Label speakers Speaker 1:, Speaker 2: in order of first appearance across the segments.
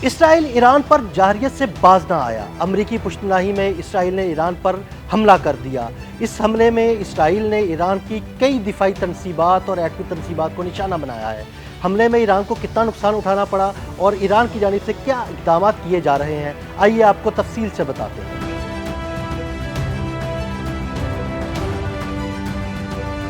Speaker 1: اسرائیل ایران پر جارحیت سے باز نہ آیا۔ امریکی پشتناہی میں اسرائیل نے ایران پر حملہ کر دیا۔ اس حملے میں اسرائیل نے ایران کی کئی دفاعی تنصیبات اور ایٹمی تنصیبات کو نشانہ بنایا ہے۔ حملے میں ایران کو کتنا نقصان اٹھانا پڑا اور ایران کی جانب سے کیا اقدامات کیے جا رہے ہیں، آئیے آپ کو تفصیل سے بتاتے ہیں۔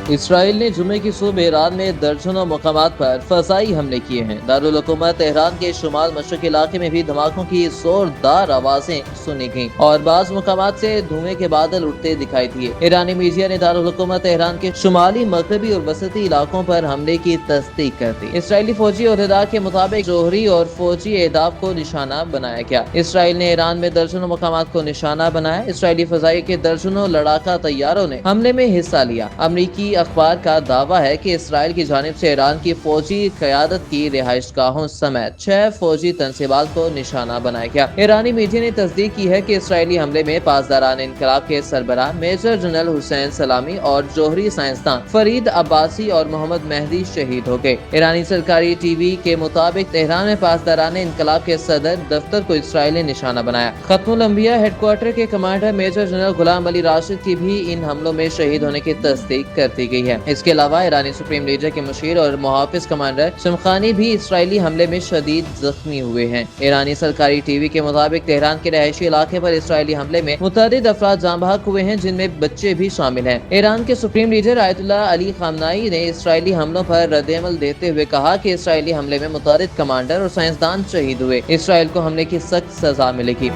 Speaker 2: اسرائیل نے جمعے کی صبح ایران میں درجنوں مقامات پر فضائی حملے کیے ہیں۔ دارالحکومت تہران کے شمال مشرقی علاقے میں بھی دھماکوں کی زوردار آوازیں سنی گئیں اور بعض مقامات سے دھوئیں کے بادل اٹھتے دکھائی دیے۔ ایرانی میڈیا نے دارالحکومت تہران کے شمالی، مغربی اور وسطی علاقوں پر حملے کی تصدیق کر دی۔ اسرائیلی فوجی عہدیدار کے مطابق جوہری اور فوجی اہداف کو نشانہ بنایا گیا۔ اسرائیل نے ایران میں درجنوں مقامات کو نشانہ بنایا۔ اسرائیلی فضائیہ کے درجنوں لڑاکا طیاروں نے حملے میں حصہ لیا۔ امریکی اخبار کا دعویٰ ہے کہ اسرائیل کی جانب سے ایران کی فوجی قیادت کی رہائش گاہوں سمیت 6 فوجی تنصیبات کو نشانہ بنایا گیا۔ ایرانی میڈیا نے تصدیق کی ہے کہ اسرائیلی حملے میں پاسداران انقلاب کے سربراہ میجر جنرل حسین سلامی اور جوہری سائنسداں فرید عباسی اور محمد مہدی شہید ہو گئے۔ ایرانی سرکاری ٹی وی کے مطابق تہران میں پاسداران انقلاب کے صدر دفتر کو اسرائیل نے نشانہ بنایا۔ ختم الانبیاء ہیڈ کوارٹر کے کمانڈر میجر جنرل غلام علی راشد کی بھی ان حملوں میں شہید ہونے کی تصدیق کر دی گئی ہے۔ اس کے علاوہ ایرانی سپریم لیڈر کے مشیر اور محافظ کمانڈر شمخانی بھی اسرائیلی حملے میں شدید زخمی ہوئے ہیں۔ ایرانی سرکاری ٹی وی کے مطابق تہران کے رہائشی علاقے پر اسرائیلی حملے میں متعدد افراد جاں بحق ہوئے ہیں، جن میں بچے بھی شامل ہیں۔ ایران کے سپریم لیڈر آیت اللہ علی خامنائی نے اسرائیلی حملوں پر رد عمل دیتے ہوئے کہا کہ اسرائیلی حملے میں متعدد کمانڈر اور سائنسدان شہید ہوئے۔ اسرائیل کو حملے کی سخت سزا ملے گی۔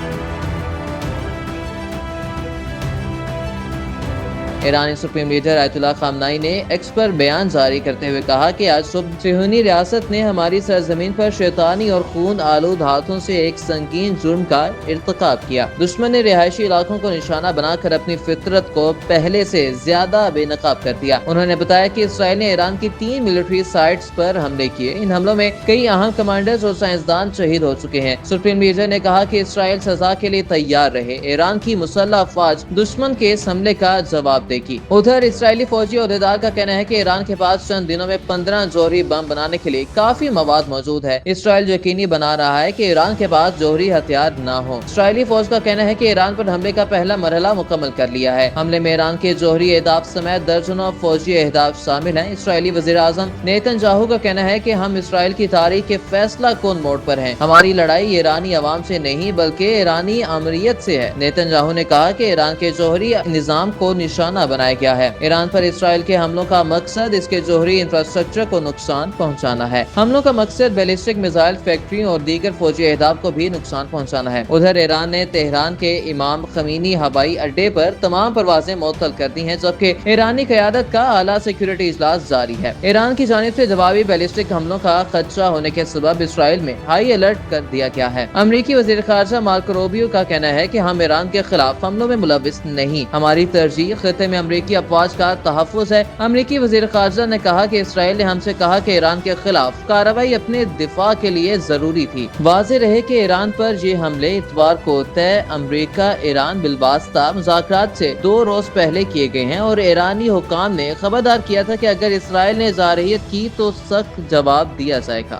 Speaker 2: ایرانی سپریم لیڈر آیت اللہ خامنائی نے ایکس پر بیان جاری کرتے ہوئے کہا کہ آج صبح صہیونی ریاست نے ہماری سرزمین پر شیطانی اور خون آلود ہاتھوں سے ایک سنگین جرم کا ارتکاب کیا۔ دشمن نے رہائشی علاقوں کو نشانہ بنا کر اپنی فطرت کو پہلے سے زیادہ بے نقاب کر دیا۔ انہوں نے بتایا کہ اسرائیل نے ایران کی 3 ملٹری سائٹس پر حملے کیے۔ ان حملوں میں کئی اہم کمانڈرز اور سائنسدان شہید ہو چکے ہیں۔ سپریم لیڈر نے کہا کہ اسرائیل سزا کے لیے تیار رہے۔ ایران کی مسلح افواج دشمن کے اس حملے کا جواب دے گی۔ ادھر اسرائیلی فوجی عہدیدار کا کہنا ہے کہ ایران کے پاس چند دنوں میں 15 جوہری بم بنانے کے لیے کافی مواد موجود ہے۔ اسرائیل یقینی بنا رہا ہے کہ ایران کے پاس جوہری ہتھیار نہ ہوں۔ اسرائیلی فوج کا کہنا ہے کہ ایران پر حملے کا پہلا مرحلہ مکمل کر لیا ہے۔ حملے میں ایران کے جوہری اہداف سمیت درجنوں فوجی اہداف شامل ہیں۔ اسرائیلی وزیر اعظم نیتن یاہو کا کہنا ہے کہ ہم اسرائیل کی تاریخ کے فیصلہ کن موڑ پر ہیں۔ ہماری لڑائی ایرانی عوام سے نہیں بلکہ ایرانی امریت سے ہے۔ نیتن یاہو نے کہا کہ ایران کے جوہری نظام کو نشانہ بنایا گیا ہے۔ ایران پر اسرائیل کے حملوں کا مقصد اس کے جوہری انفراسٹرکچر کو نقصان پہنچانا ہے۔ حملوں کا مقصد بیلسٹک میزائل فیکٹریوں اور دیگر فوجی اہداف کو بھی نقصان پہنچانا ہے۔ ادھر ایران نے تہران کے امام خمینی ہوائی اڈے پر تمام پروازیں معطل کر دی ہیں، جبکہ ایرانی قیادت کا اعلیٰ سیکیورٹی اجلاس جاری ہے۔ ایران کی جانب سے جوابی بیلسٹک حملوں کا خدشہ ہونے کے سبب اسرائیل میں ہائی الرٹ کر دیا گیا ہے۔ امریکی وزیر خارجہ مارکو روبیو کا کہنا ہے کہ ہم ایران کے خلاف حملوں میں ملوث نہیں، ہماری ترجیح خطے میں امریکی افواج کا تحفظ ہے۔ امریکی وزیر خارجہ نے کہا کہ اسرائیل نے ہم سے کہا کہ ایران کے خلاف کارروائی اپنے دفاع کے لیے ضروری تھی۔ واضح رہے کہ ایران پر یہ حملے اتوار کو طے امریکہ ایران بالواسطہ مذاکرات سے 2 روز پہلے کیے گئے ہیں اور ایرانی حکام نے خبردار کیا تھا کہ اگر اسرائیل نے جارحیت کی تو سخت جواب دیا جائے گا۔